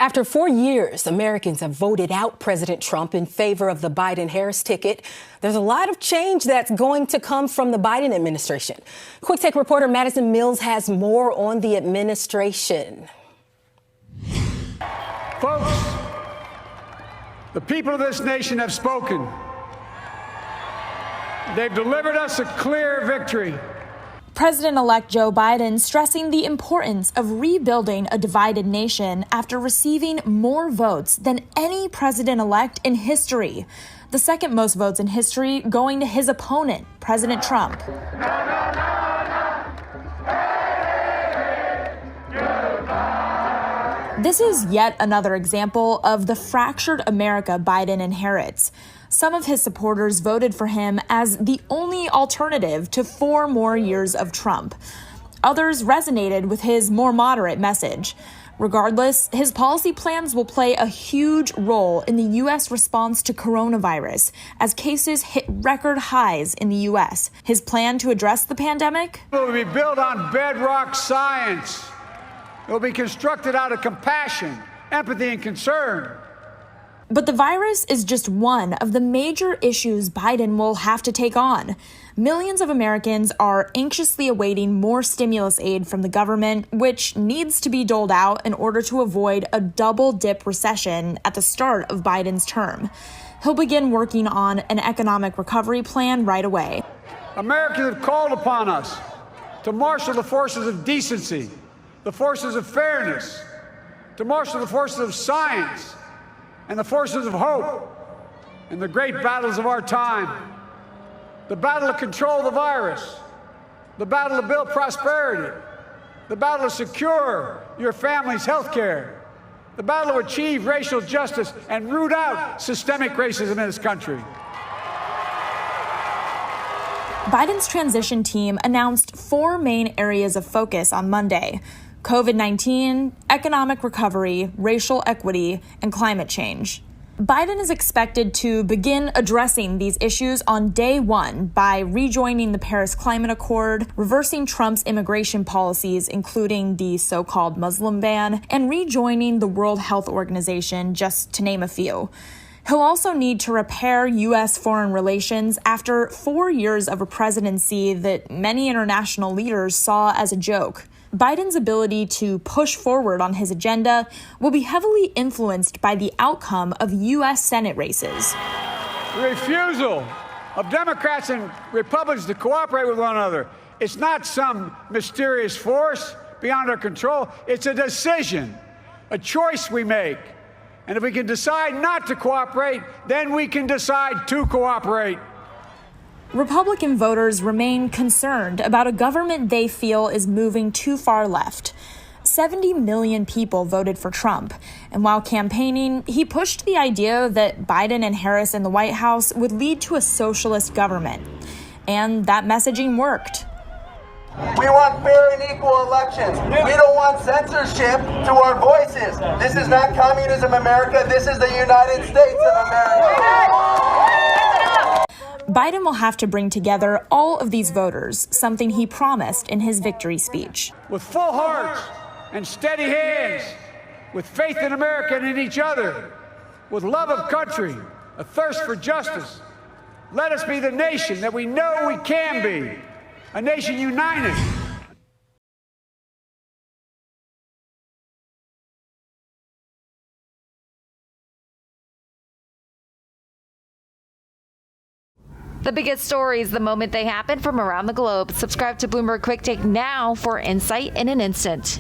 After 4 years, Americans have voted out President Trump in favor of the Biden-Harris ticket. There's a lot of change that's going to come from the Biden administration. Quick Take reporter Madison Mills has more on the administration. Folks, the people of this nation have spoken. They've delivered us a clear victory. President-elect Joe Biden stressing the importance of rebuilding a divided nation after receiving more votes than any president-elect in history. The second most votes in history going to his opponent, President Trump. This is yet another example of the fractured America Biden inherits. Some of his supporters voted for him as the only alternative to 4 more years of Trump. Others resonated with his more moderate message. Regardless, his policy plans will play a huge role in the U.S. response to coronavirus as cases hit record highs in the U.S. His plan to address the pandemic? It will be built on bedrock science. It will be constructed out of compassion, empathy, and concern. But the virus is just one of the major issues Biden will have to take on. Millions of Americans are anxiously awaiting more stimulus aid from the government, which needs to be doled out in order to avoid a double-dip recession at the start of Biden's term. He'll begin working on an economic recovery plan right away. Americans have called upon us to marshal the forces of decency, the forces of fairness, to marshal the forces of science, and the forces of hope in the great battles of our time. The battle to control the virus, the battle to build prosperity, the battle to secure your family's health care, the battle to achieve racial justice and root out systemic racism in this country. Biden's transition team announced 4 main areas of focus on Monday: COVID-19, economic recovery, racial equity, and climate change. Biden is expected to begin addressing these issues on day 1 by rejoining the Paris Climate Accord, reversing Trump's immigration policies, including the so-called Muslim ban, and rejoining the World Health Organization, just to name a few. He'll also need to repair U.S. foreign relations after 4 years of a presidency that many international leaders saw as a joke. Biden's ability to push forward on his agenda will be heavily influenced by the outcome of U.S. Senate races. The refusal of Democrats and Republicans to cooperate with one another, it's not some mysterious force beyond our control. It's a decision, a choice we make. And if we can decide not to cooperate, then we can decide to cooperate. Republican voters remain concerned about a government they feel is moving too far left. 70 million people voted for Trump, and while campaigning, he pushed the idea that Biden and Harris in the White House would lead to a socialist government. And that messaging worked. We want fair and equal elections. We don't want censorship to our voices. This is not communism America. This is the United States of America. Biden will have to bring together all of these voters, something he promised in his victory speech. With full hearts and steady hands, with faith in America and in each other, with love of country, a thirst for justice, let us be the nation that we know we can be, a nation united. The biggest stories the moment they happen from around the globe. Subscribe to Bloomberg Quick Take now for insight in an instant.